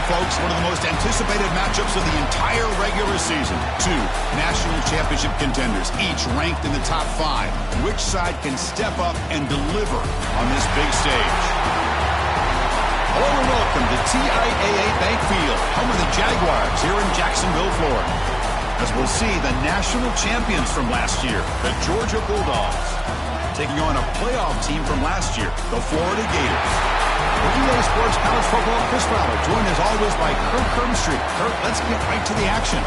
folks, one of the most anticipated matchups of the entire regular season. Two national championship contenders, each ranked in the top 5. Which side can step up and deliver on this big stage? Hello and welcome to TIAA Bank Field, home of the Jaguars here in Jacksonville, Florida. As we'll see, the national champions from last year, the Georgia Bulldogs, taking on a playoff team from last year, the Florida Gators. For EA Sports College Football, Chris Fowler, joined as always by Kurt Kirkstreet. Kurt, let's get right to the action.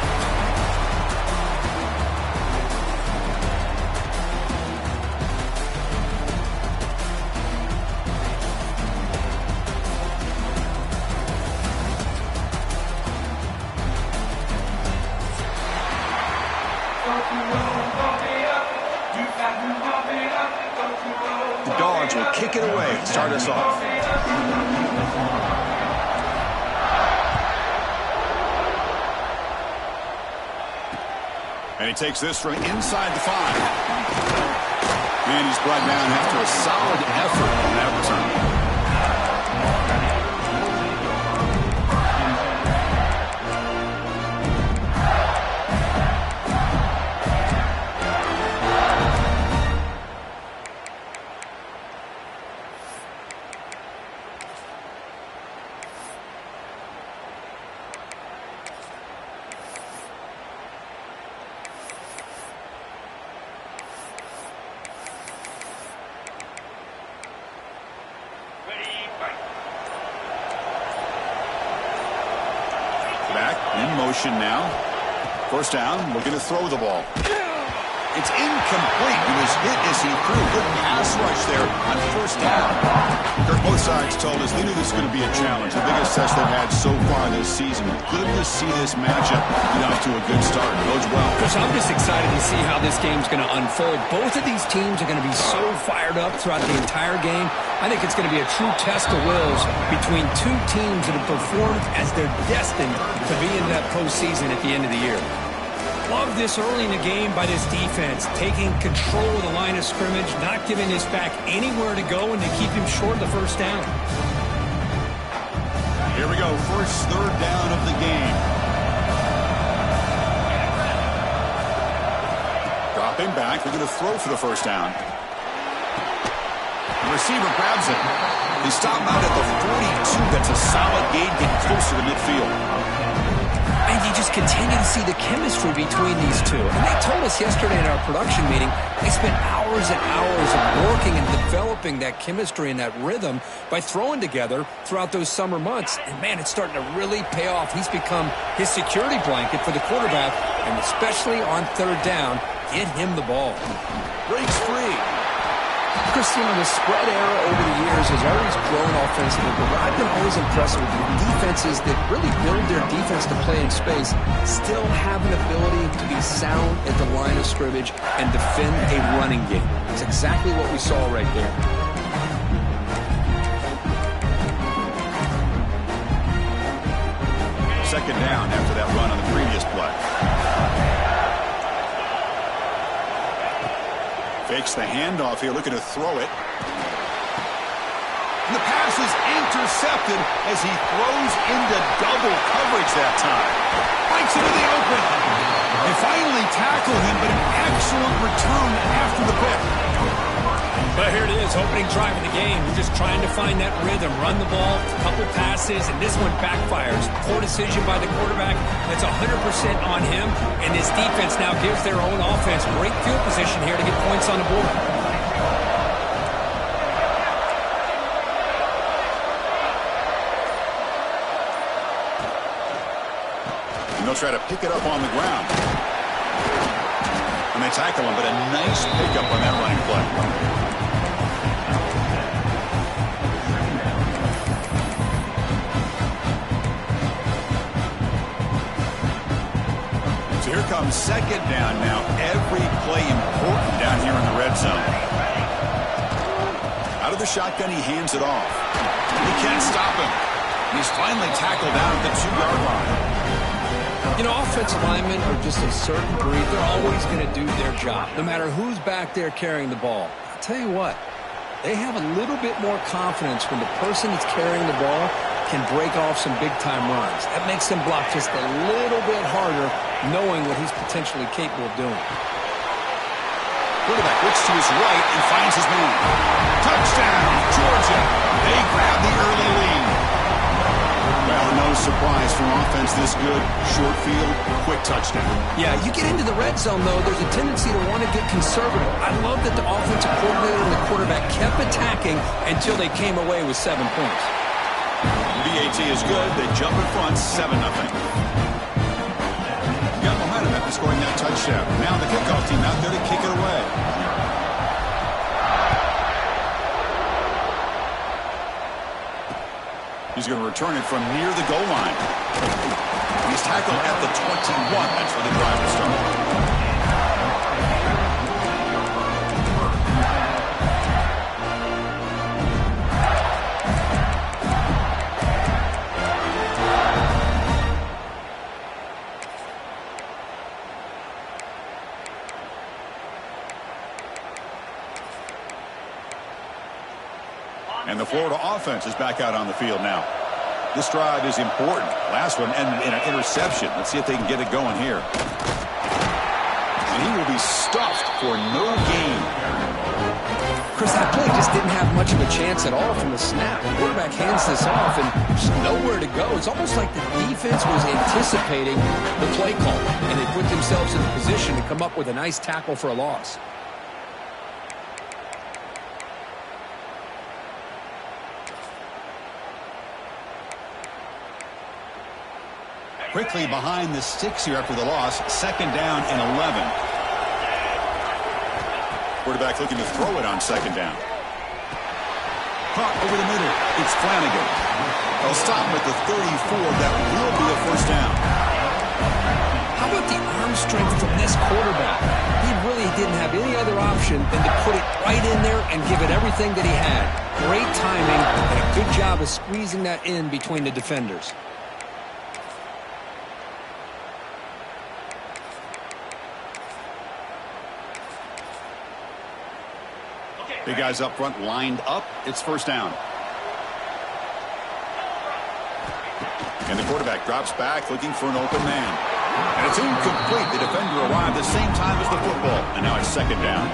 The Dogs will kick it away and start us off. And he takes this from inside the 5. And he's brought down after a solid effort on that return. Now, first down, looking to throw the ball. It's incomplete. He was hit as he threw. Good pass rush there on first down. Kirk, both sides told us they knew this was going to be a challenge. The biggest test they've had so far this season. Good to see this matchup get off to a good start. Bodes well. Coach, I'm just excited to see how this game's going to unfold. Both of these teams are going to be so fired up throughout the entire game. I think it's going to be a true test of wills between two teams that have performed as they're destined to be in that postseason at the end of the year. Love this early in the game by this defense, taking control of the line of scrimmage, not giving this back anywhere to go, and to keep him short of the first down. Here we go, first third down of the game. Dropping back, they're going to throw for the first down. The receiver grabs it. He stopped out at the 42. That's a solid gain, getting closer to midfield. And you just continue to see the chemistry between these two. And they told us yesterday in our production meeting, they spent hours and hours of working and developing that chemistry and that rhythm by throwing together throughout those summer months. And, man, it's starting to really pay off. He's become his security blanket for the quarterback, and especially on third down, get him the ball. Breaks free. Chris, the spread era over the years has always grown offensively, but what I've been always impressed with the defenses that really build their defense to play in space still have an ability to be sound at the line of scrimmage and defend a running game. It's exactly what we saw right there. Second down after that run on the previous play. Fakes the handoff here, looking to throw it. And the pass is intercepted as he throws into double coverage that time. Breaks into the open. They finally tackle him, but an excellent return after the pick. But here it is, opening drive of the game. We're just trying to find that rhythm, run the ball, a couple passes, and this one backfires. Poor decision by the quarterback. That's 100% on him, and this defense now gives their own offense great field position here to get points on the board. And they'll try to pick it up on the ground. And they tackle him, but a nice pickup on that running play. Here comes second down now. Every play important down here in the red zone. Out of the shotgun, he hands it off. He can't stop him. He's finally tackled down at the 2-yard line. Offensive linemen are just a certain breed. They're always going to do their job, no matter who's back there carrying the ball. I'll tell you what, they have a little bit more confidence when the person that's carrying the ball can break off some big-time runs. That makes him block just a little bit harder, knowing what he's potentially capable of doing. Quarterback looks to his right and finds his man. Touchdown, Georgia. They grab the early lead. Well, no surprise from offense this good. Short field, quick touchdown. Yeah, you get into the red zone, though, there's a tendency to want to get conservative. I love that the offensive coordinator and the quarterback kept attacking until they came away with 7 points. BAT is good. They jump in front, 7-0. Got momentum after scoring that touchdown. Now the kickoff team out there to kick it away. He's going to return it from near the goal line. He's tackled at the 21. That's where the drive will start. And the Florida offense is back out on the field now. This drive is important. Last one ended in an interception. Let's see if they can get it going here. And he will be stuffed for no gain. Chris, that play just didn't have much of a chance at all from the snap. The quarterback hands this off and there's nowhere to go. It's almost like the defense was anticipating the play call, and they put themselves in a position to come up with a nice tackle for a loss. Quickly behind the sticks here after the loss. 2nd down and 11. Quarterback looking to throw it on 2nd down. Caught over the middle. It's Flanagan. They'll stop him at the 34. That will be a 1st down. How about the arm strength from this quarterback? He really didn't have any other option than to put it right in there and give it everything that he had. Great timing and a good job of squeezing that in between the defenders. Big guys up front lined up. It's 1st down. And the quarterback drops back looking for an open man. And it's incomplete. The defender arrived at the same time as the football. And now it's 2nd down.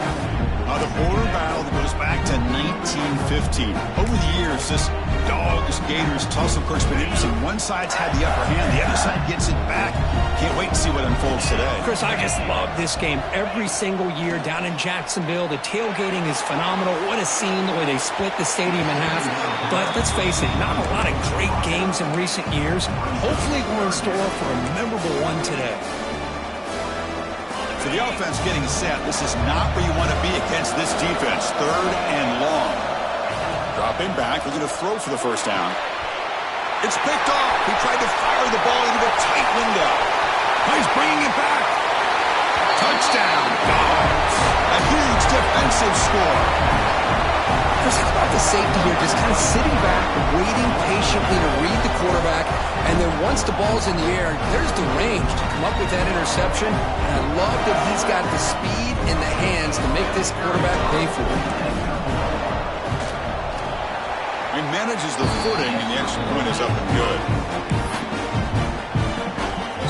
The border battle that goes back to 1915. Over the years, this Dogs-Gators tussle, of course, been interesting. One side's had the upper hand. The other side gets it back. Can't wait to see what unfolds today. Chris, I just love this game every single year down in Jacksonville. The tailgating is phenomenal. What a scene, the way they split the stadium in half. But let's face it, not a lot of great games in recent years. Hopefully we're in store for a memorable one today. For the offense getting set, this is not where you want to be against this defense. 3rd and long. Dropping back, looking to throw for the 1st down. It's picked off. He tried to fire the ball into a tight window. He's bringing it back. Touchdown, Dogs. A huge defensive score. Chris, how about the safety here, just kind of sitting back, waiting patiently to read the quarterback, and then once the ball's in the air, there's the range to come up with that interception. And I love that he's got the speed in the hands to make this quarterback pay for it. He manages the footing, and the extra point is up and good.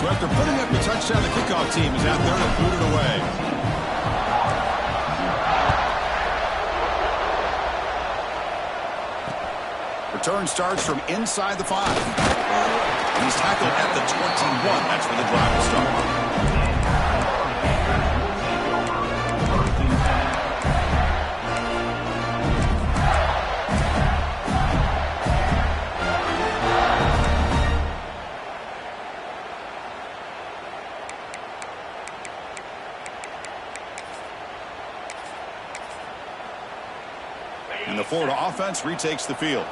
So after putting up the touchdown, the kickoff team is out there to boot it away. Return starts from inside the 5. He's tackled at the 21. That's where the drive will start. And the Florida offense retakes the field.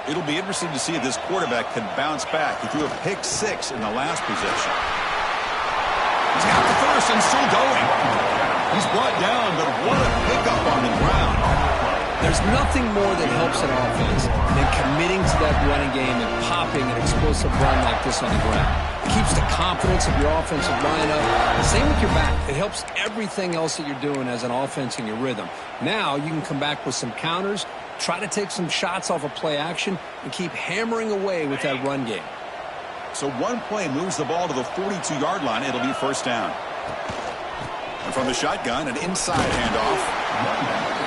It'll be interesting to see if this quarterback can bounce back. He threw a pick-6 in the last possession. He's got the 1st and still going. He's brought down, but what a pickup on the ground. There's nothing more that helps an offense than committing to that running game and popping an explosive run like this on the ground. It keeps the confidence of your offensive line up. Same with your back. It helps everything else that you're doing as an offense in your rhythm. Now you can come back with some counters, try to take some shots off of play action and keep hammering away with that run game. So one play moves the ball to the 42-yard line. It'll be first down. And from the shotgun, an inside handoff.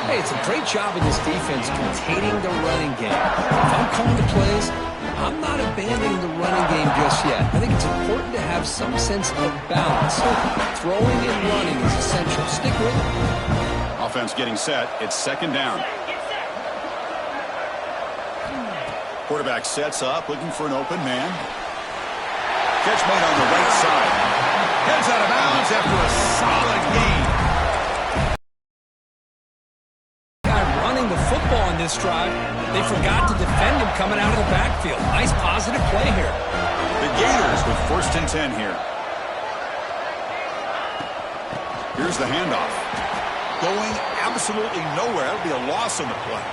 Hey, it's a great job of this defense containing the running game. If I'm calling the plays, I'm not abandoning the running game just yet. I think it's important to have some sense of balance. Throwing and running is essential. Stick with it. Offense getting set. It's second down. Quarterback sets up, looking for an open man. Catch made on the right side. Heads out of bounds after a solid gain. Running the football in this drive. They forgot to defend him coming out of the backfield. Nice positive play here. The Gators with first and 10 here. Here's the handoff. Going absolutely nowhere. That'll be a loss on the play.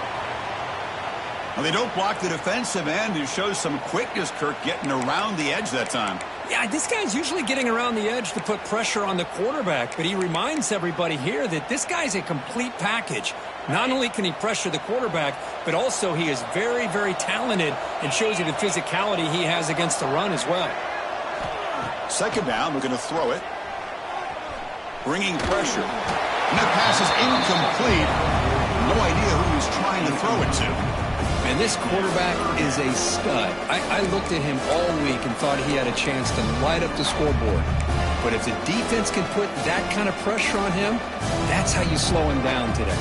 Well, they don't block the defensive end, who shows some quickness, Kirk, getting around the edge that time. Yeah, this guy's usually getting around the edge to put pressure on the quarterback, but he reminds everybody here that this guy's a complete package. Not only can he pressure the quarterback, but also he is very, very talented and shows you the physicality he has against the run as well. Second down, we're going to throw it. Bringing pressure. And that pass is incomplete. No idea who he's trying to throw it to. And this quarterback is a stud. I looked at him all week and thought he had a chance to light up the scoreboard. But if the defense can put that kind of pressure on him, that's how you slow him down today.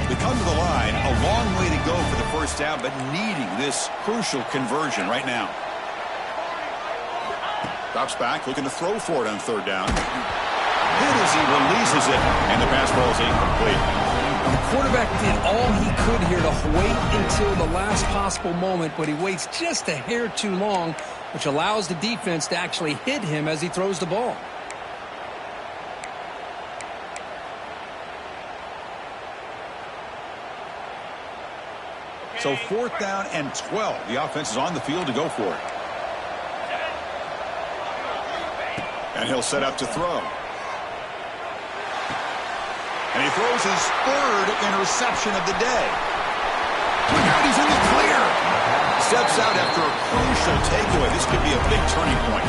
They come to the line, a long way to go for the first down, but needing this crucial conversion right now. Drops back, looking to throw for it on third down. Hit as he releases it, and the pass ball is incomplete. The quarterback did all he could here to wait until the last possible moment, but he waits just a hair too long, which allows the defense to actually hit him as he throws the ball. So fourth down and 12. The offense is on the field to go for it. And he'll set up to throw. And he throws his third interception of the day. Look out, he's in the clear. Steps out after a crucial takeaway. This could be a big turning point.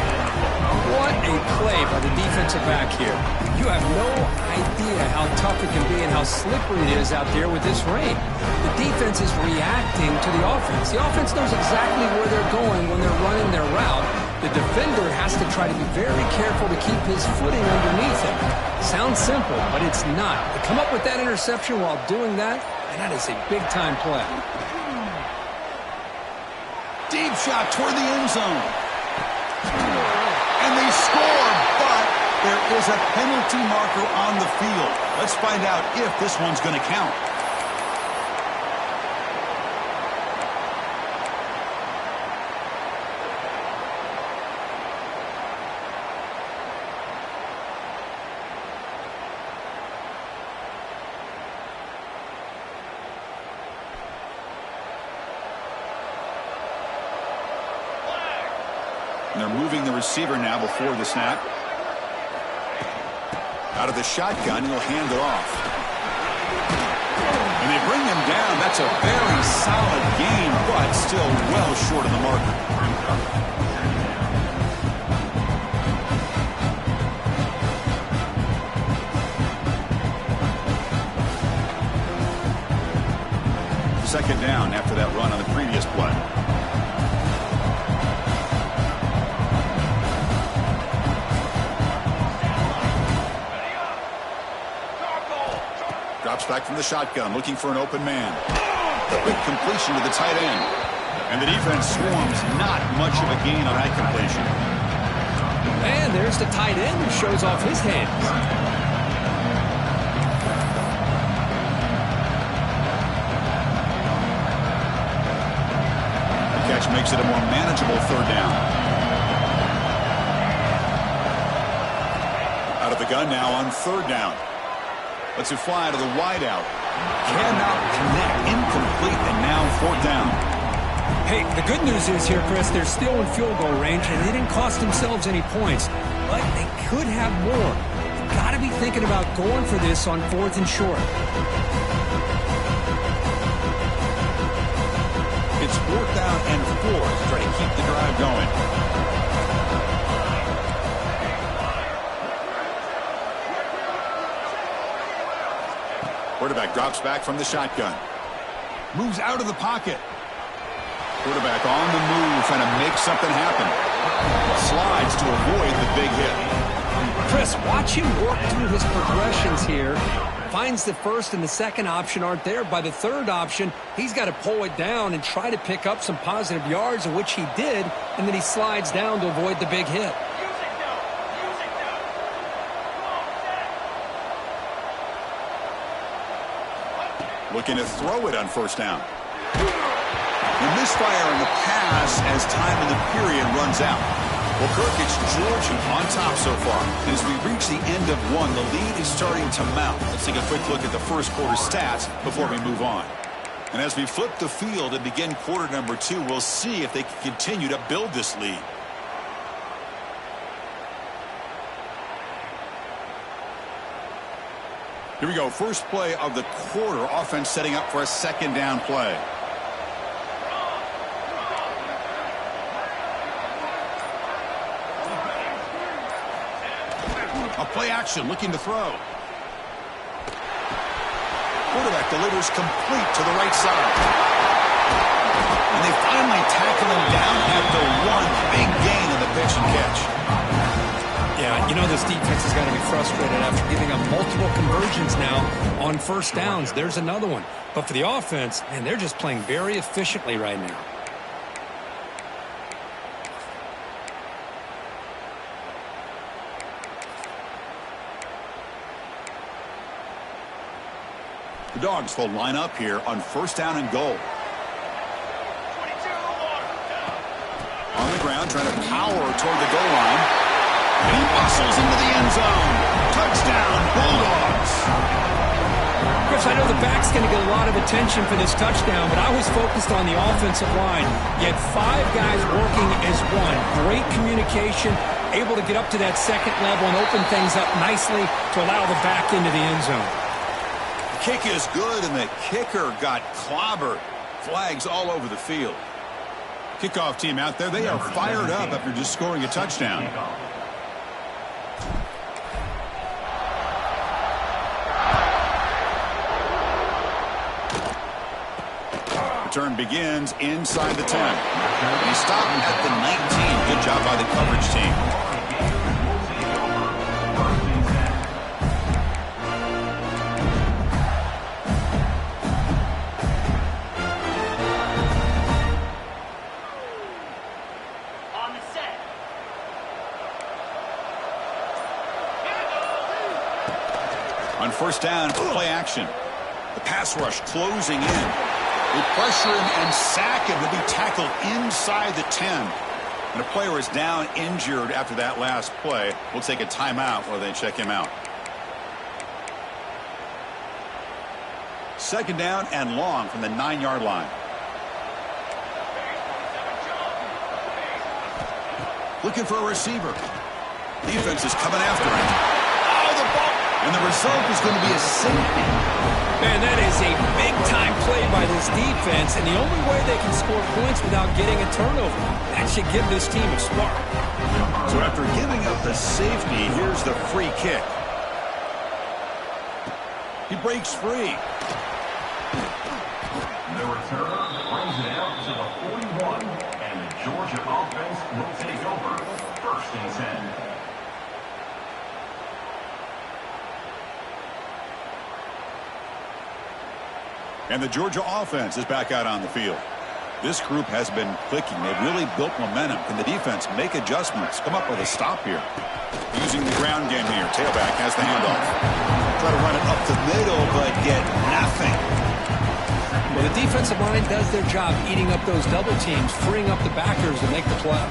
What a play by the defensive back here. You have no idea how tough it can be and how slippery it is out there with this rain. The defense is reacting to the offense. The offense knows exactly where they're going when they're running their route. The defender has to try to be very careful to keep his footing underneath him. Sounds simple, but it's not. To come up with that interception while doing that, and that is a big-time play. Deep shot toward the end zone. And they score, but there is a penalty marker on the field. Let's find out if this one's going to count. And they're moving the receiver now before the snap. Out of the shotgun, he'll hand it off. And they bring him down. That's a very solid gain, but still well short of the marker. Second down after that run on the previous play. Drops back from the shotgun, looking for an open man. Quick completion to the tight end. And the defense swarms, not much of a gain on that completion. And there's the tight end who shows off his hands. The catch makes it a more manageable third down. Out of the gun now on third down. Lets it fly to the wideout. Cannot connect. Incomplete, and now fourth down. Hey, the good news is here, Chris, they're still in field goal range, and they didn't cost themselves any points. But they could have more. You've got to be thinking about going for this on 4th and short. It's 4th down and 4 to try to keep the drive going. Quarterback drops back from the shotgun. Moves out of the pocket. Quarterback on the move, trying to make something happen. Slides to avoid the big hit. Chris, watch him work through his progressions here. Finds the first and the second option aren't there. By the third option, he's got to pull it down and try to pick up some positive yards, of which he did, and then he slides down to avoid the big hit. Looking to throw it on 1st down. The misfire in the pass as time in the period runs out. Well, Kirk, it's Georgia on top so far. And as we reach the end of one, the lead is starting to mount. Let's take a quick look at the first quarter stats before we move on. And as we flip the field and begin quarter number 2, we'll see if they can continue to build this lead. Here we go. First play of the quarter. Offense setting up for a 2nd down play. A play action looking to throw. Quarterback delivers complete to the right side. And they finally tackle him down at the 1. Big gain in the pitch and catch. Yeah, you know this defense has got to be frustrated after giving up multiple conversions now on 1st downs. There's another one. But for the offense, man, they're just playing very efficiently right now. The Dogs will line up here on 1st down and goal. On the ground, trying to power toward the goal line. And he muscles into the end zone. Touchdown, Bulldogs. Chris, I know the back's going to get a lot of attention for this touchdown, but I was focused on the offensive line. You had 5 guys working as one. Great communication, able to get up to that 2nd level and open things up nicely to allow the back into the end zone. Kick is good, and the kicker got clobbered. Flags all over the field. Kickoff team out there, they are fired up after just scoring a touchdown. Return begins inside the 10. He stopped at the 19. Good job by the coverage team. On 1st down, play action. The pass rush closing in. They pressure him and sack him. He'll be tackled inside the 10. And a player is down injured after that last play. We'll take a timeout while they check him out. 2nd down and long from the 9-yard line. Looking for a receiver. Defense is coming after him. Oh, the ball. And the result is going to be a safety. Man, that is a big-time play by this defense, and the only way they can score points without getting a turnover. That should give this team a spark. So after giving up the safety, here's the free kick. He breaks free. The returner brings it out to the 41, and the Georgia offense will take over 1st and 10. And the Georgia offense is back out on the field. This group has been clicking. They've really built momentum. Can the defense make adjustments? Come up with a stop here. Using the ground game here. Tailback has the handoff. Try to run it up the middle, but get nothing. Well, the defensive line does their job eating up those double teams, freeing up the backers to make the play.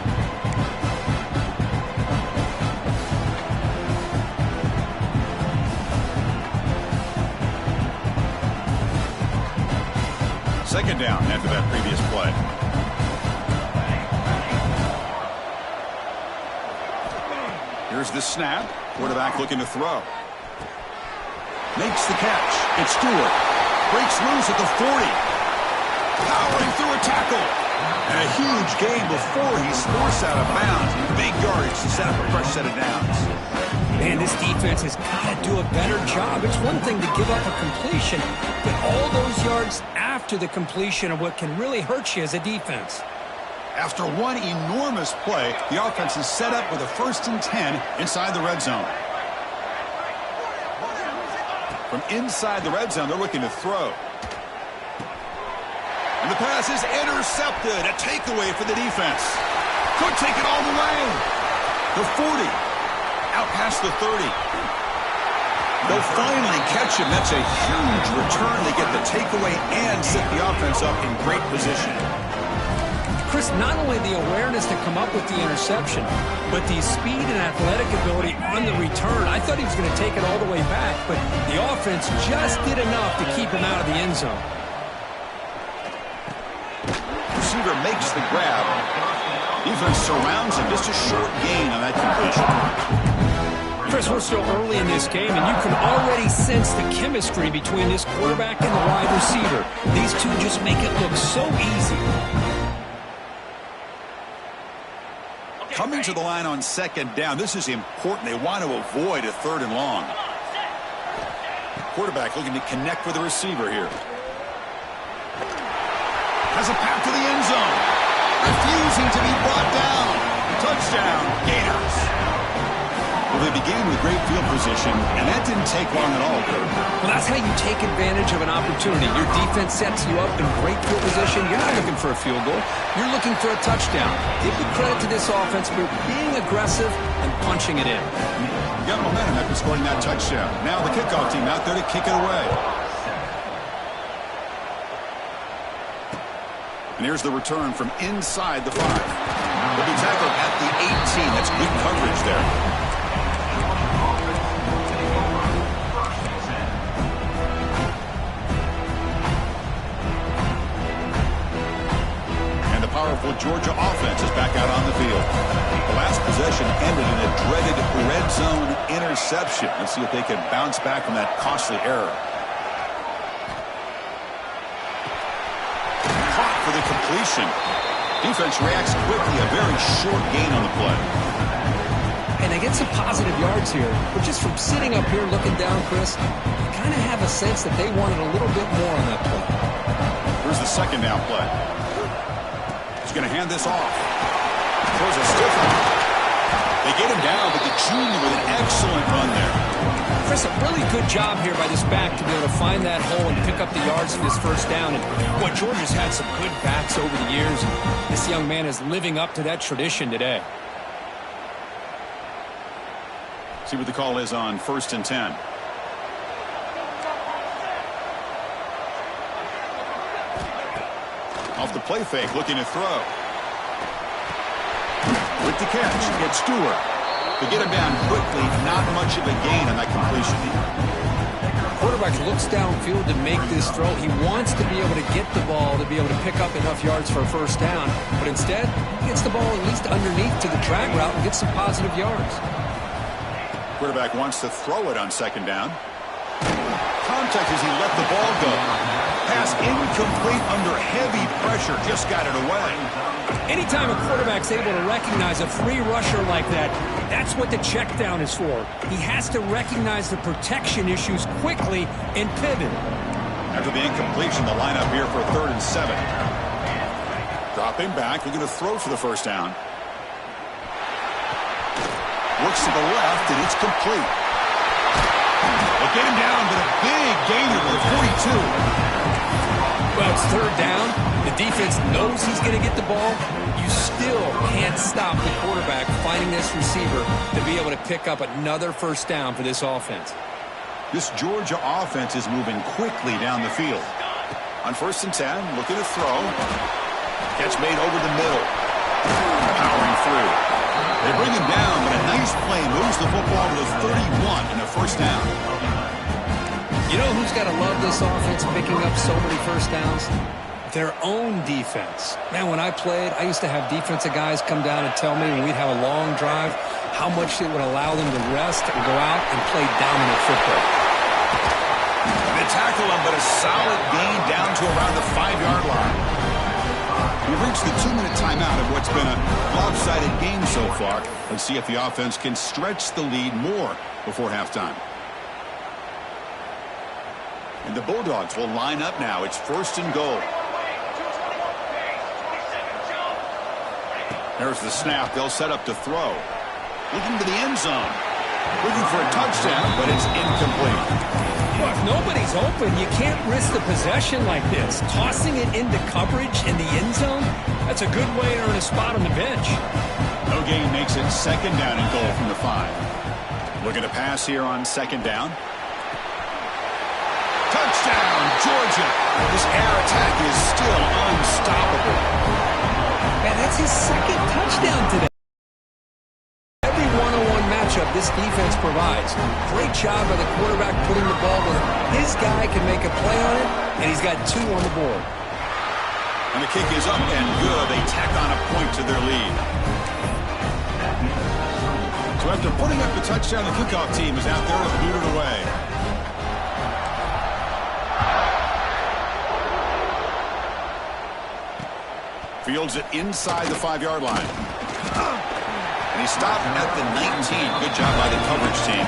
Second down after that previous play. Here's the snap. Quarterback looking to throw. Makes the catch. It's Stewart. Breaks loose at the 40. Powering through a tackle. And a huge gain before he's forced out of bounds. Big yardage to set up a fresh set of downs. Man, this defense has got to do a better job. It's one thing to give up a completion, but all those yards after the completion are what can really hurt you as a defense. After one enormous play, the offense is set up with a 1st and 10 inside the red zone. From inside the red zone, they're looking to throw. And the pass is intercepted. A takeaway for the defense. Could take it all the way. The 40. Out past the 30. They'll finally catch him. That's a huge return. They get the takeaway and set the offense up in great position. Chris, not only the awareness to come up with the interception, but the speed and athletic ability on the return. I thought he was going to take it all the way back, but the offense just did enough to keep him out of the end zone. Receiver makes the grab. Defense surrounds him. Just a short gain on that completion. Chris, we're still early in this game, and you can already sense the chemistry between this quarterback and the wide receiver. These two just make it look so easy. Coming to the line on 2nd down. This is important. They want to avoid a 3rd and long. Quarterback looking to connect with the receiver here. Has a path to the end zone. Refusing to be brought down. Touchdown, Gators. Well, they began with great field position, and that didn't take long at all, Kurt. Well, that's how you take advantage of an opportunity. Your defense sets you up in great field position. You're not looking for a field goal. You're looking for a touchdown. Give the credit to this offense for being aggressive and punching it in. You got momentum after scoring that touchdown. Now the kickoff team out there to kick it away. And here's the return from inside the 5. Will be tackled at the 18. That's good coverage there. And the powerful Georgia offense is back out on the field. The last possession ended in a dreaded red zone interception. Let's see if they can bounce back from that costly error. For the completion. Defense reacts quickly. A very short gain on the play. And they get some positive yards here. But just from sitting up here looking down, Chris, you kind of have a sense that they wanted a little bit more on that play. Here's the 2nd down play. He's going to hand this off. Throws a stiff one. They get him down, but the junior with an excellent run there. Chris, a really good job here by this back to be able to find that hole and pick up the yards for this 1st down. And boy, Georgia's had some good backs over the years. And this young man is living up to that tradition today. See what the call is on 1st and 10. Off the play fake, looking to throw. With the catch, it's Stewart. To get him down quickly, not much of a gain on that completion. Quarterback looks downfield to make this throw. He wants to be able to get the ball to be able to pick up enough yards for a 1st down. But instead, he gets the ball at least underneath to the drag route and gets some positive yards. Quarterback wants to throw it on 2nd down. Contact as he let the ball go. Pass incomplete under heavy pressure. Just got it away. Anytime a quarterback's able to recognize a free rusher like that, that's what the check down is for. He has to recognize the protection issues quickly and pivot. After the incompletion, the lineup here for 3rd and 7. Dropping back, looking to throw for the 1st down. Looks to the left, and it's complete. They get him down, but a big gainer to the 42. Well, it's 3rd down. The defense knows he's going to get the ball. You still can't stop the quarterback finding this receiver to be able to pick up another 1st down for this offense. This Georgia offense is moving quickly down the field. On 1st and 10, looking to throw. Catch made over the middle. Powering through. They bring him down, but a nice play moves the football to the 31 and a 1st down. You know who's got to love this offense picking up so many 1st downs? their own defense. Man, when I played, I used to have defensive guys come down and tell me when we'd have a long drive how much it would allow them to rest and go out and play dominant football. They tackle him, but a solid gain down to around the 5-yard line. We've reached the 2-minute timeout of what's been a lopsided game so far. Let's see if the offense can stretch the lead more before halftime. And the Bulldogs will line up now. It's 1st and goal. There's the snap. They'll set up to throw. Looking to the end zone. Looking for a touchdown, but it's incomplete. Well, if nobody's open, you can't risk the possession like this. Tossing it into coverage in the end zone, that's a good way to earn a spot on the bench. No gain makes it 2nd down and goal from the 5. Looking to pass here on 2nd down. Touchdown, Georgia. This air attack is still unstoppable. Man, that's his 2nd touchdown today. Every one-on-one matchup this defense provides. Great job by the quarterback putting the ball where his guy can make a play on it, and he's got 2 on the board. And the kick is up and good. They tack on a point to their lead. So after putting up the touchdown, the kickoff team is out there to boot it away. Fields it inside the 5-yard line. And he stopped at the 19. Good job by the coverage team.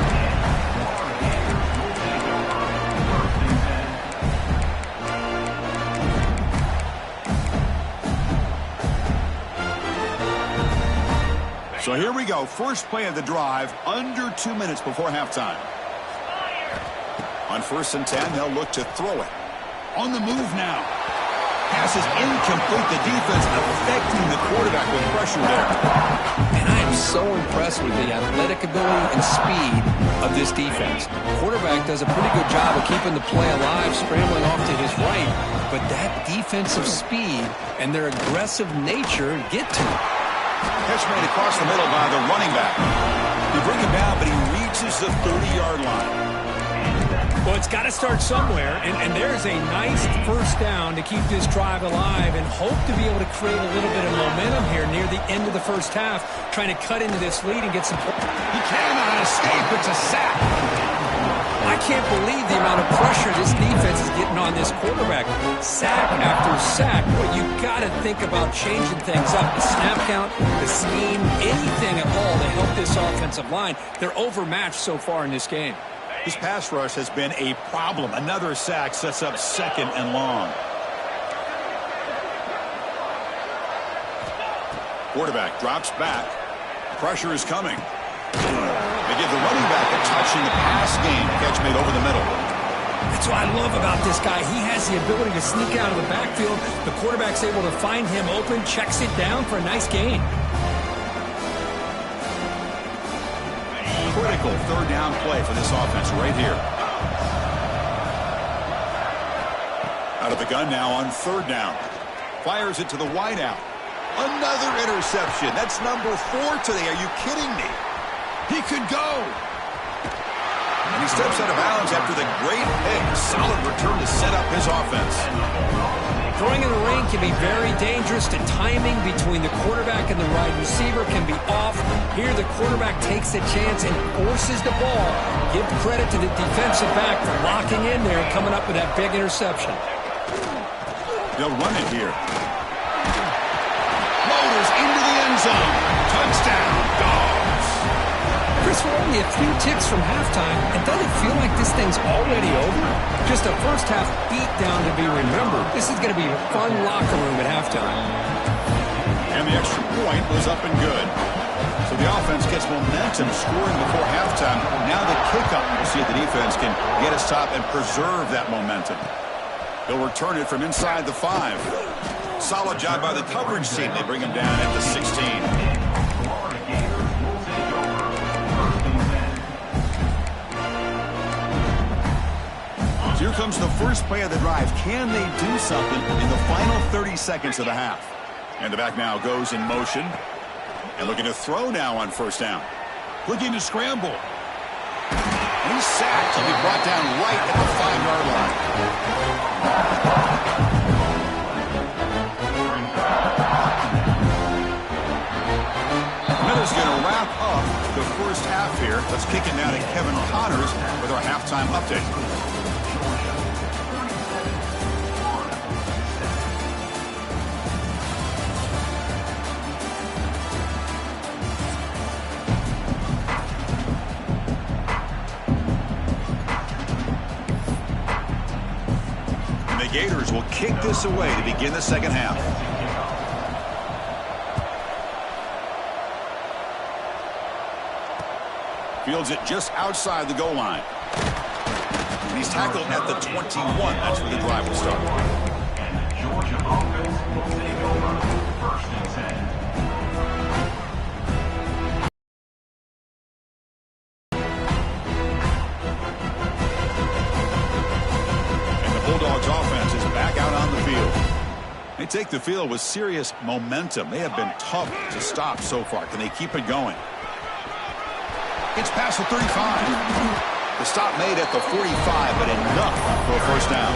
So here we go. First play of the drive, under 2 minutes before halftime. On 1st and 10, they'll look to throw it. On the move now. Pass is incomplete. The defense affecting the quarterback with pressure there. And I am so impressed with the athletic ability and speed of this defense. The quarterback does a pretty good job of keeping the play alive, scrambling off to his right. But that defensive speed and their aggressive nature get to him. Catch made across the middle by the running back. They bring him down, but he reaches the 30-yard line. Well, it's got to start somewhere, and there's a nice 1st down to keep this drive alive and hope to be able to create a little bit of momentum here near the end of the 1st half, trying to cut into this lead and get some points. He cannot escape. It's a sack. I can't believe the amount of pressure this defense is getting on this quarterback. Sack after sack. Well, you got to think about changing things up. The snap count, the scheme, anything at all to help this offensive line. They're overmatched so far in this game. This pass rush has been a problem. Another sack sets up 2nd and long. Quarterback drops back. Pressure is coming. They give the running back a touch in the pass game. Catch made over the middle. That's what I love about this guy. He has the ability to sneak out of the backfield. The quarterback's able to find him open, checks it down for a nice gain. Critical 3rd down play for this offense right here. Out of the gun now on 3rd down. Fires it to the wideout. Another interception. That's number 4 today. Are you kidding me? He could go. And he steps out of bounds after the great pick. Solid return to set up his offense. Throwing in the rain can be very dangerous. The timing between the quarterback and the wide receiver can be off. Here the quarterback takes a chance and forces the ball. Give credit to the defensive back for locking in there and coming up with that big interception. They'll run it here. Motors into the end zone. Touchdown, Dogs. Chris, we're only a few ticks from halftime, and doesn't it feel like this thing's already over? Just a 1st half beatdown to be remembered. This is going to be a fun locker room at halftime. And the extra point was up and good. So the offense gets momentum scoring before halftime. Now the kickoff. We'll see if the defense can get a stop and preserve that momentum. They'll return it from inside the 5. Solid job by the coverage team. They bring him down at the 16. Here comes the first play of the drive. Can they do something in the final 30 seconds of the half? And the back now goes in motion. And looking to throw now on 1st down. Looking to scramble. And he's sacked. He'll be brought down right at the 5-yard line. up the first half here. Let's kick it now to Kevin Connors with our halftime update. And the Gators will kick this away to begin the second half. Fields it just outside the goal line. And he's tackled at the 21. That's where the drive will start. And the Georgia offense will take over. First and 10. And the Bulldogs offense is back out on the field. They take the field with serious momentum. They have been tough to stop so far. Can they keep it going? It's past the 35. The stop made at the 45, but enough for a first down.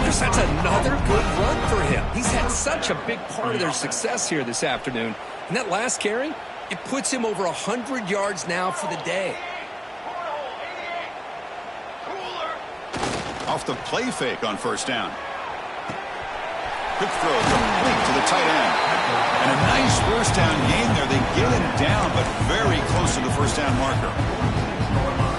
That's another good run for him. He's had such a big part of their success here this afternoon. And that last carry, it puts him over 100 yards now for the day. Off the play fake on first down. Quick throw complete to the tight end. And a nice first down game there. They get him down, but very close to the first down marker.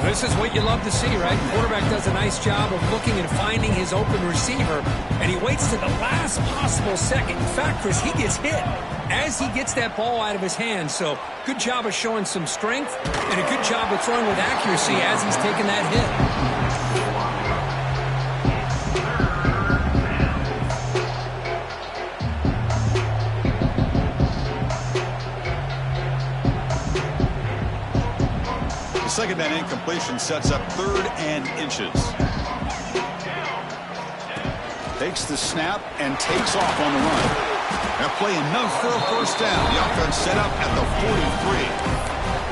This is what you love to see, right? Quarterback does a nice job of looking and finding his open receiver, and he waits to the last possible second. In fact, Chris, he gets hit as he gets that ball out of his hands. So good job of showing some strength and a good job of throwing with accuracy as he's taking that hit. Second down incompletion sets up 3rd and inches. Takes the snap and takes off on the run. They'll play enough for a first down. The offense set up at the 43.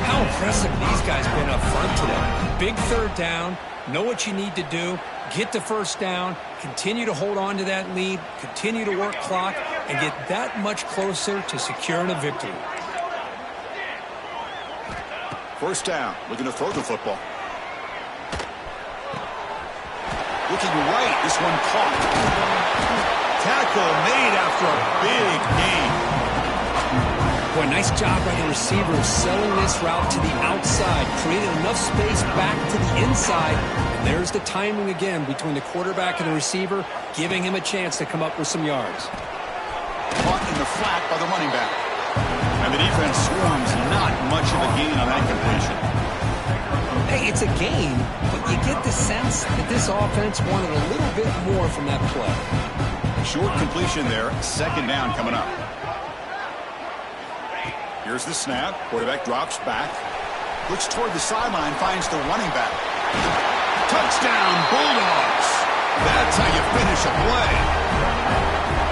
How impressive these guys been up front today. Big 3rd down. Know what you need to do. Get the first down. Continue to hold on to that lead. Continue to work clock and get that much closer to securing a victory. First down, looking to throw the football. Looking right, this one caught. Tackle made after a big gain. Boy, nice job by the receiver selling this route to the outside. Created enough space back to the inside. And there's the timing again between the quarterback and the receiver, giving him a chance to come up with some yards. Caught in the flat by the running back. And the defense swarms, not much of a gain on that completion. Hey, it's a gain, but you get the sense that this offense wanted a little bit more from that play. Short completion there, second down coming up. Here's the snap. Quarterback drops back. Looks toward the sideline, finds the running back. Touchdown, Bulldogs! That's how you finish a play.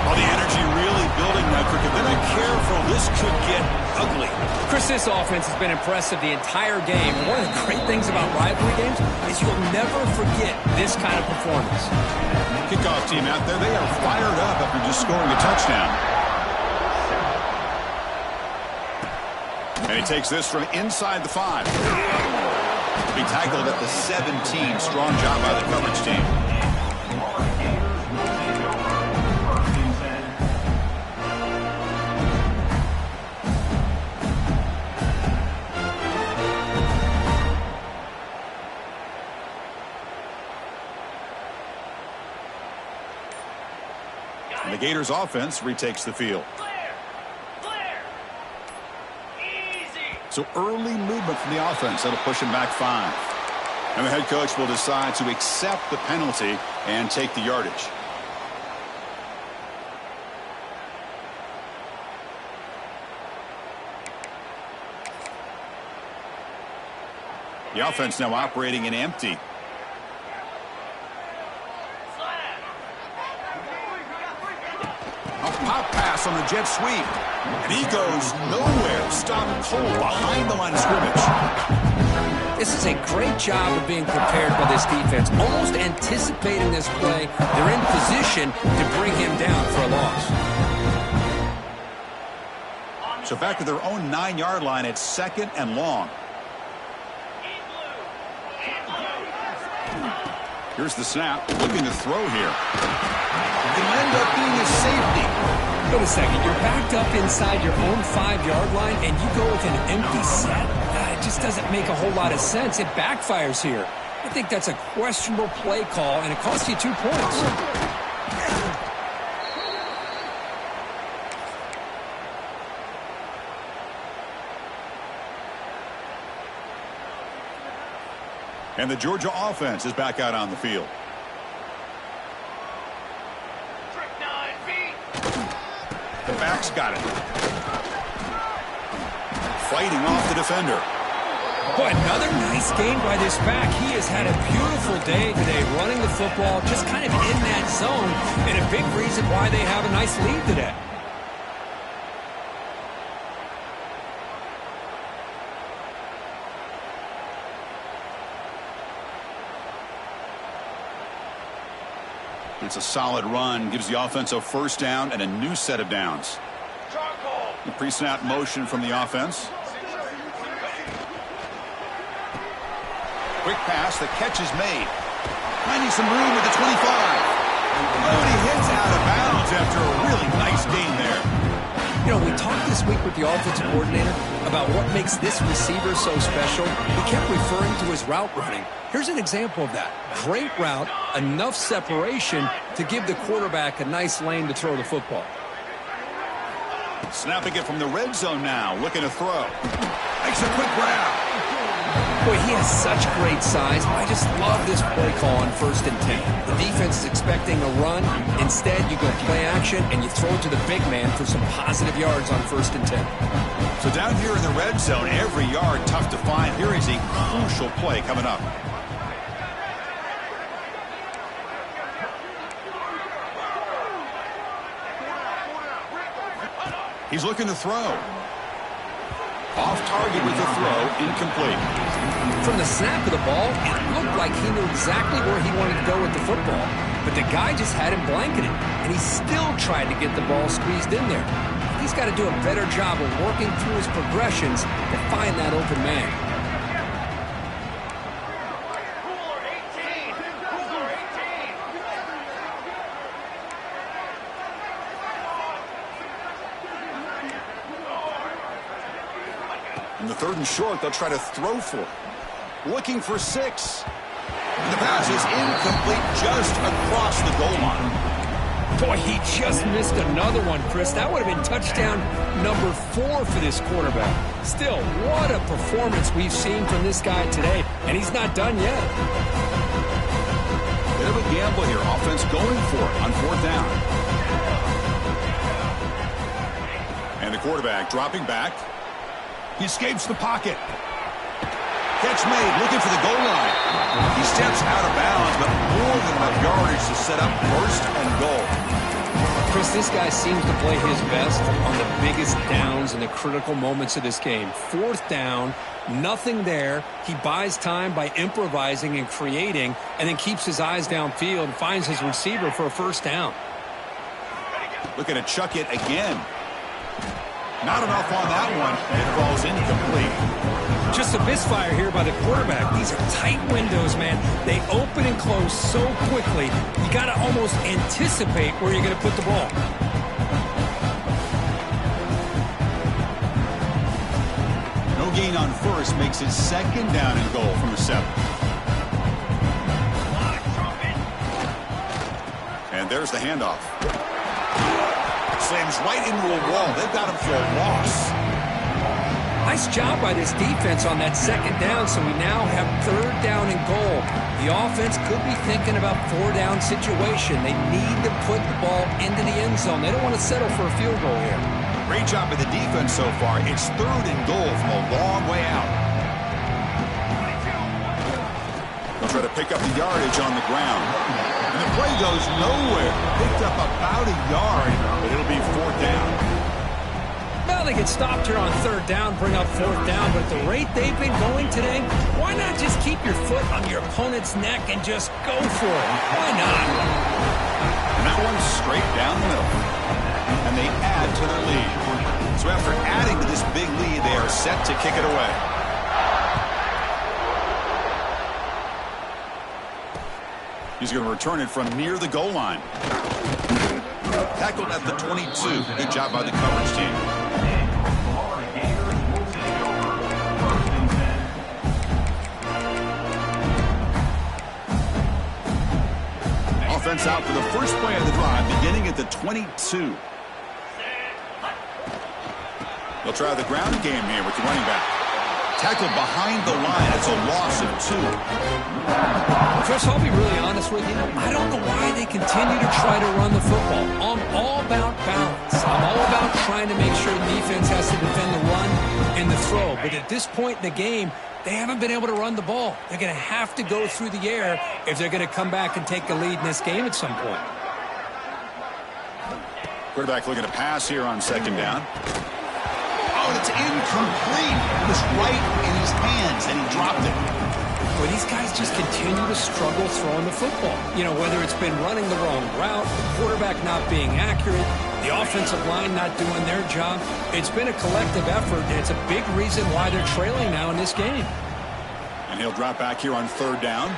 Well, the energy really building now. They're careful. This could get ugly. Chris, this offense has been impressive the entire game. One of the great things about rivalry games is you'll never forget this kind of performance. Kickoff team out there, they are fired up after just scoring a touchdown. And he takes this from inside the 5. He tackled at the 17. Strong job by the coverage team. And the Gators offense retakes the field. So early movement from the offense. That'll push him back 5. And the head coach will decide to accept the penalty and take the yardage. The offense now operating in empty. A pop pass on the jet sweep. And he goes nowhere. Stopped cold behind the line of scrimmage. This is a great job of being prepared by this defense. Almost anticipating this play. They're in position to bring him down for a loss. So back to their own 9-yard line. It's 2nd and long. Here's the snap. Looking to throw here. It'll end up being a safety. Wait a second. You're backed up inside your own 5-yard line, and you go with an empty set? It just doesn't make a whole lot of sense. It backfires here. I think that's a questionable play call, and it costs you 2 points. And the Georgia offense is back out on the field. The back's got it. Fighting off the defender. Boy, another nice game by this back. He has had a beautiful day today running the football, just kind of in that zone, and a big reason why they have a nice lead today. It's a solid run, gives the offense a first down and a new set of downs. The pre-snap motion from the offense. Quick pass, the catch is made. Finding some room at the 25. Oh, and he hits out of bounds after a really nice gain there. You know, we talked this week with the offensive coordinator about what makes this receiver so special. He kept referring to his route running. Here's an example of that. Great route, enough separation to give the quarterback a nice lane to throw the football. Snapping it from the red zone now, looking to throw. Makes a quick grab. Boy, he has such great size. I just love this play call on 1st and 10. The defense is expecting a run. Instead, you go play action, and you throw it to the big man for some positive yards on 1st and 10. So down here in the red zone, every yard tough to find. Here is a crucial play coming up. He's looking to throw. Off target with the throw, incomplete. From the snap of the ball, it looked like he knew exactly where he wanted to go with the football. But the guy just had him blanketed, and he still tried to get the ball squeezed in there. He's got to do a better job of working through his progressions to find that open man. In the 3rd and short, they'll try to throw for it. Looking for 6. The pass is incomplete just across the goal line. Boy, he just missed another one, Chris. That would have been touchdown number 4 for this quarterback. Still, what a performance we've seen from this guy today, and he's not done yet. Bit of a gamble here. Offense going for it on 4th down. And the quarterback dropping back. He escapes the pocket. Catch made, looking for the goal line. He steps out of bounds, but more than enough yardage to set up 1st and goal. Chris, this guy seems to play his best on the biggest downs and the critical moments of this game. 4th down, nothing there. He buys time by improvising and creating, and then keeps his eyes downfield and finds his receiver for a 1st down. Looking to chuck it again. Not enough on that one. It falls incomplete. Just a misfire here by the quarterback. These are tight windows, man. They open and close so quickly. You got to almost anticipate where you're going to put the ball. No gain on 1st makes it 2nd down and goal from the 7. And there's the handoff. Slams right into a wall. They've got him for a loss. Nice job by this defense on that 2nd down, so we now have 3rd down and goal. The offense could be thinking about 4-down situation. They need to put the ball into the end zone. They don't want to settle for a field goal here. Great job by the defense so far. It's 3rd and goal from a long way out. They'll try to pick up the yardage on the ground. And the play goes nowhere. Picked up about a yard, but it'll be 4th down. Well, they get stopped here on 3rd down, bring up 4th down, but at the rate they've been going today, why not just keep your foot on your opponent's neck and just go for it? Why not? And that one's straight down the middle. And they add to their lead. So after adding to set to kick it away. He's going to return it from near the goal line. Tackled at the 22. Good job by the coverage team. Offense out for the first play of the drive, beginning at the 22. They'll try the ground game here with the running back. Tackled behind the line. That's a loss of 2. Chris, I'll be really honest with you. I don't know why they continue to try to run the football. I'm all about balance. I'm all about trying to make sure the defense has to defend the run and the throw. But at this point in the game, they haven't been able to run the ball. They're going to have to go through the air if they're going to come back and take the lead in this game at some point. Quarterback looking to pass here on second down. Oh, and it's incomplete. It was right in his hands, and he dropped it. Well, these guys just continue to struggle throwing the football. You know, whether it's been running the wrong route, the quarterback not being accurate, the offensive line not doing their job. It's been a collective effort, and it's a big reason why they're trailing now in this game. And he'll drop back here on third down.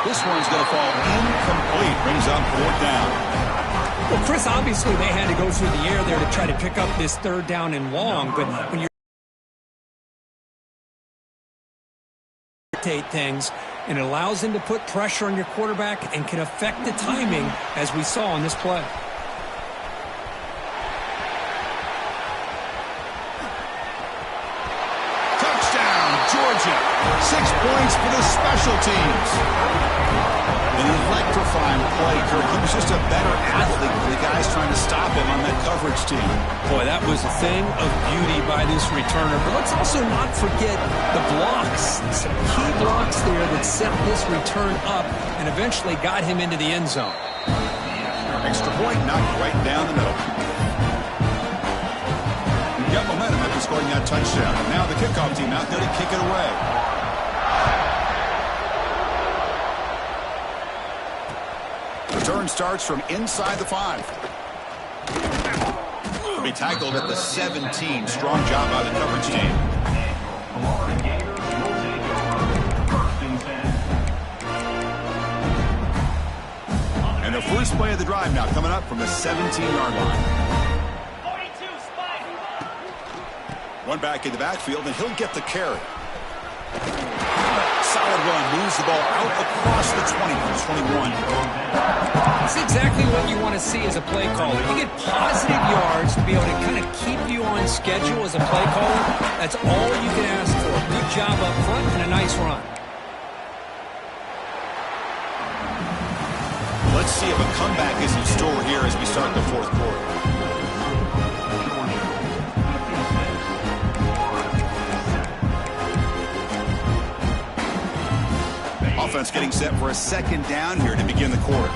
This one's going to fall incomplete. Brings up fourth down. Well, Chris, obviously they had to go through the air there to try to pick up this third down and long, but when you're things, and it allows them to put pressure on your quarterback and can affect the timing, as we saw on this play. Touchdown, Georgia. 6 points for the special teams. An electrifying play, Kirk. He was just a better athlete than the guys trying to stop him on that coverage team. Boy, that was a thing of beauty by this returner. But let's also not forget the blocks. Some key blocks there that set this return up and eventually got him into the end zone. Extra point knocked right down the middle. Got momentum after scoring that touchdown. Now the kickoff team out there to kick it away. Return starts from inside the 5. Will be tackled at the 17. Strong job by the coverage team. And the first play of the drive now coming up from the 17-yard line. One back in the backfield, and he'll get the carry. Solid run, moves the ball out across the 20 to 21. That's exactly what you want to see as a play caller. You get positive yards to be able to kind of keep you on schedule as a play caller. That's all you can ask for. Good job up front and a nice run. Let's see if a comeback is in store here as we start the fourth quarter. Offense getting set for a second down here to begin the quarter.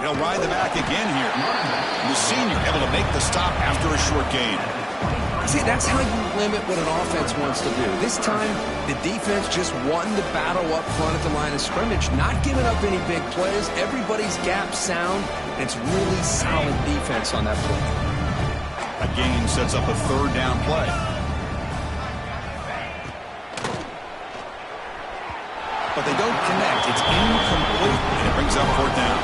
He'll ride the back again here. The senior able to make the stop after a short gain. See, that's how you limit what an offense wants to do. This time, the defense just won the battle up front at the line of scrimmage, not giving up any big plays. Everybody's gap sound. It's really solid defense on that play. A gain sets up a third down play. But they don't connect. It's incomplete, and it brings up fourth down.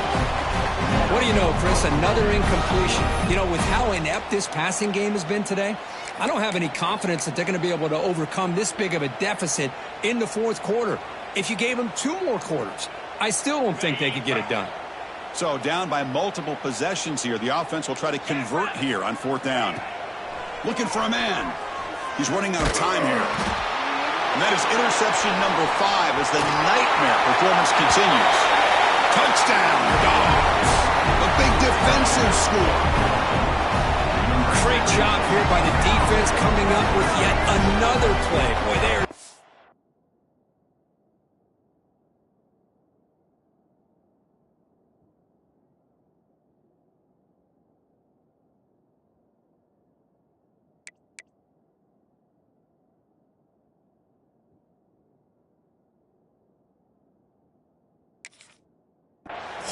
What do you know, Chris? Another incompletion. You know, with how inept this passing game has been today, I don't have any confidence that they're going to be able to overcome this big of a deficit in the fourth quarter. If you gave them 2 more quarters, I still don't think they could get it done. So down by multiple possessions here. The offense will try to convert here on fourth down. Looking for a man. He's running out of time here. And that is interception number 5 as the nightmare performance continues. Touchdown, Dogs. A big defensive score. Great job here by the defense coming up with yet another play. Boy, there.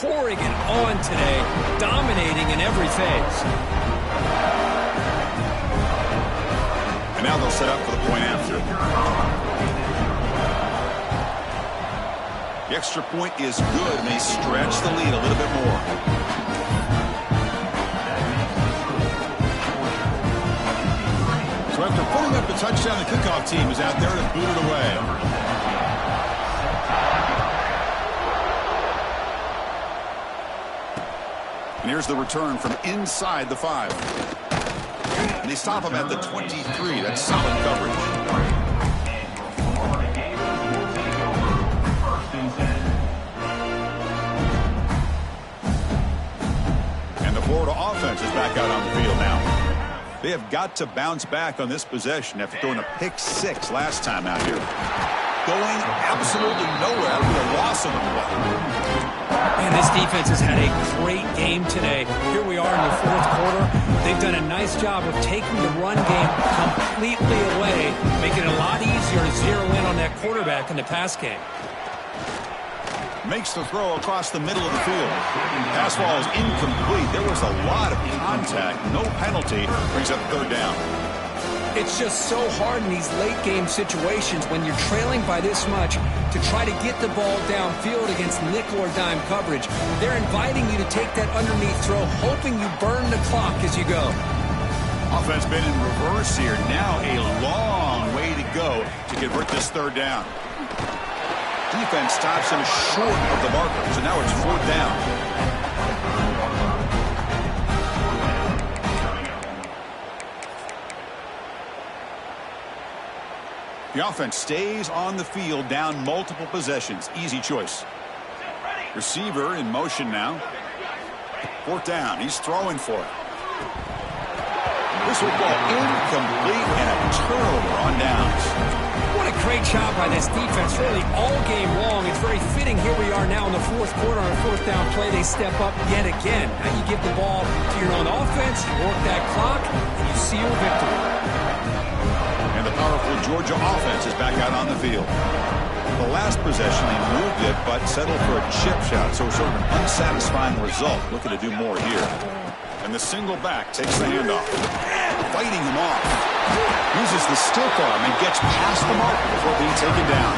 Oregon on today, dominating in every phase. Now they'll set up for the point after. The extra point is good, and they stretch the lead a little bit more. So after putting up the touchdown, the kickoff team is out there to boot it away. And here's the return from inside the 5. And they stop him at the 23. That's solid coverage. Florida offense is back out on the field now. They have got to bounce back on this possession after throwing a pick 6 last time out here. Going absolutely nowhere after the loss of the play. And this defense has had a great game today. Here we are in the 4th quarter. They've done a nice job of taking the run game completely away, making it a lot easier to zero in on that quarterback in the pass game. Makes the throw across the middle of the field. Pass ball is incomplete. There was a lot of contact. No penalty. Brings up 3rd down. It's just so hard in these late game situations when you're trailing by this much to try to get the ball downfield against nickel or dime coverage. They're inviting you to take that underneath throw, hoping you burn the clock as you go. Offense been in reverse here. Now a long way to go to convert this 3rd down. Defense stops him short of the marker, so now it's 4th down. The offense stays on the field, down multiple possessions. Easy choice. Receiver in motion now. 4th down. He's throwing for it. This will go incomplete and a turnover on downs. What a great job by this defense, really all game long. It's very fitting. Here we are now in the 4th quarter on a 4th down play. They step up yet again. Now you give the ball to your own offense, you work that clock, and you seal victory. And the powerful Georgia offense is back out on the field. The last possession, they moved it, but settled for a chip shot, so sort of an unsatisfying result. Looking to do more here. And the single back takes the handoff. Fighting him off. Uses the stiff arm and gets past the marker before being taken down.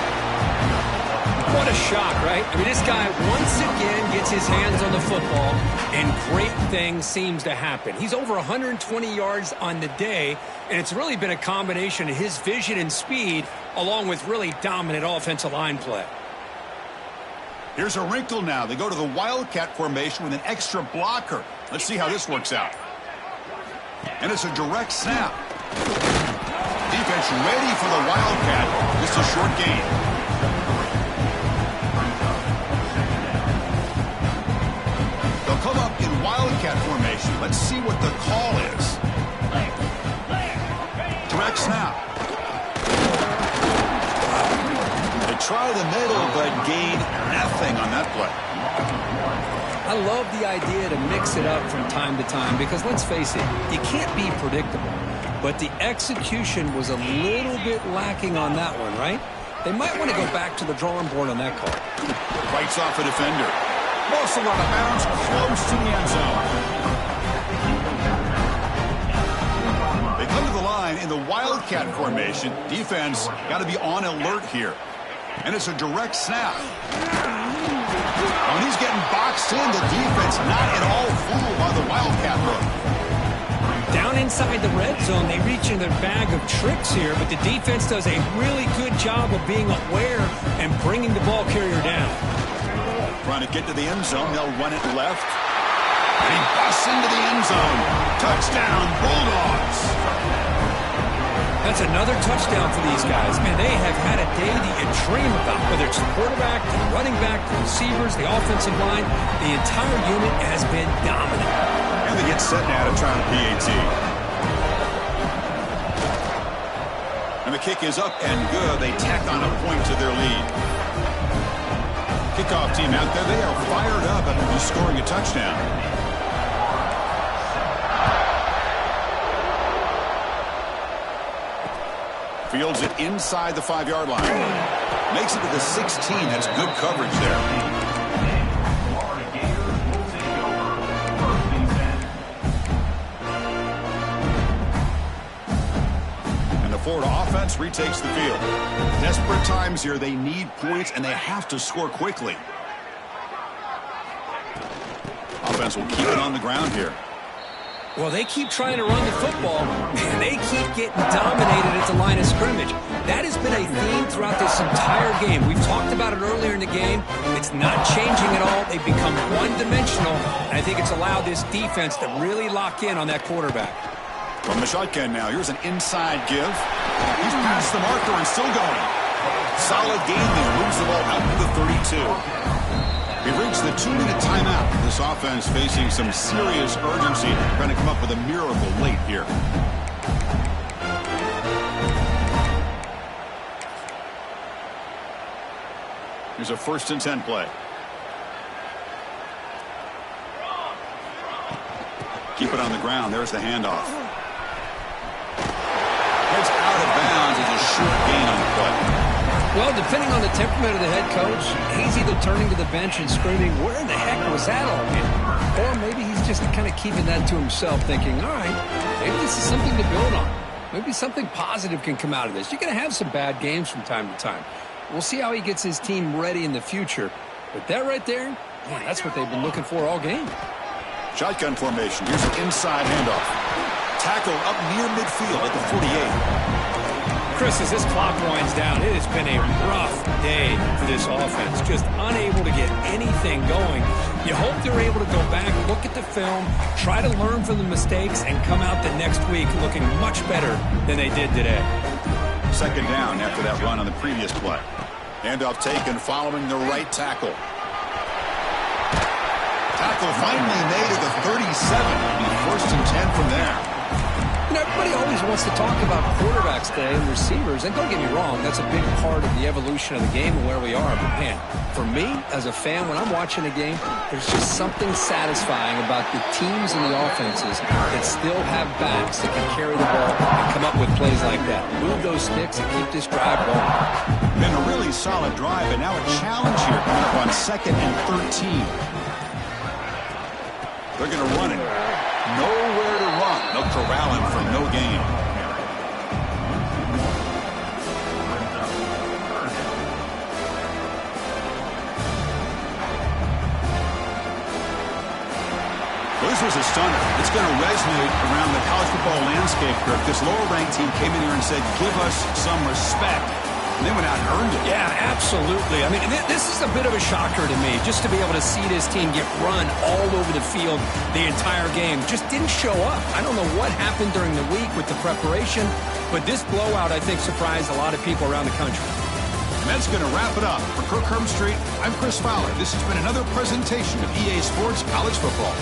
What a shock, right? I mean, this guy once again gets his hands on the football, and great things seems to happen. He's over 120 yards on the day, and it's really been a combination of his vision and speed, along with really dominant offensive line play. Here's a wrinkle now. They go to the Wildcat formation with an extra blocker. Let's see how this works out. And it's a direct snap. Defense ready for the Wildcat. Just a short gain. They'll come up in Wildcat formation. Let's see what the call is. Direct snap. They try the middle, but gain nothing on that play. I love the idea to mix it up from time to time because, let's face it, you can't be predictable. But the execution was a little bit lacking on that one, right? They might want to go back to the drawing board on that call. Fights off a defender. Mossel out of bounds, close to the end zone. They come to the line in the Wildcat formation. Defense got to be on alert here. And it's a direct snap. When he's getting boxed in, the defense not at all fooled by the Wildcat look. Down inside the red zone, they reach in their bag of tricks here, but the defense does a really good job of being aware and bringing the ball carrier down. Trying to get to the end zone, they'll run it left. And he busts into the end zone. Touchdown, Bulldogs. That's another touchdown for these guys. Man, they have had a day that you dream about, whether it's the quarterback, the running back, the receivers, the offensive line. The entire unit has been dominant. And they get set now to try a PAT. And the kick is up and good. They tack on a point to their lead. Kickoff team out there, they are fired up after just scoring a touchdown. Fields it inside the 5-yard line. Makes it to the 16. That's good coverage there. Florida offense retakes the field. Desperate times here. They need points, and they have to score quickly. Offense will keep it on the ground here. Well, they keep trying to run the football, and they keep getting dominated at the line of scrimmage. That has been a theme throughout this entire game. We've talked about it earlier in the game. It's not changing at all. They've become one-dimensional, and I think it's allowed this defense to really lock in on that quarterback. From the shotgun now, here's an inside give. He's past the marker and still going. Solid gain there. Moves the ball out to the 32. We've reached the 2-minute timeout. This offense facing some serious urgency, trying to come up with a miracle late here. Here's a 1st and 10 play. Keep it on the ground. There's the handoff. It's out of bounds as a short gain on the play. Well, depending on the temperament of the head coach, he's either turning to the bench and screaming, where in the heck was that all in? Or maybe he's just kind of keeping that to himself, thinking, all right, maybe this is something to build on. Maybe something positive can come out of this. You're going to have some bad games from time to time. We'll see how he gets his team ready in the future. But that right there, man, that's what they've been looking for all game. Shotgun formation. Here's an inside handoff. Tackle up near midfield at the 48. Chris, as this clock winds down, it has been a rough day for this offense. Just unable to get anything going. You hope they're able to go back, look at the film, try to learn from the mistakes, and come out the next week looking much better than they did today. 2nd down after that run on the previous play. Handoff taken following the right tackle. Tackle finally made at the 37. It'll be 1st and 10 from there. You know, everybody always wants to talk about quarterbacks today and receivers, and don't get me wrong, that's a big part of the evolution of the game and where we are. But, man, for me, as a fan, when I'm watching a game, there's just something satisfying about the teams and the offenses that still have backs that can carry the ball and come up with plays like that. Move those sticks and keep this drive going. Been a really solid drive, and now a challenge here coming up on 2nd and 13. They're going to run it. Nowhere to run. They'll corral him for no gain. Well, this was a stunner. It's going to resonate around the college football landscape, Kirk. This lower-ranked team came in here and said, give us some respect. And they went out and earned it. Yeah, absolutely. I mean, this is a bit of a shocker to me, just to be able to see this team get run all over the field the entire game. Just didn't show up. I don't know what happened during the week with the preparation, but this blowout, I think, surprised a lot of people around the country. And that's going to wrap it up. For Kirk Herbstreit, I'm Chris Fowler. This has been another presentation of EA Sports College Football.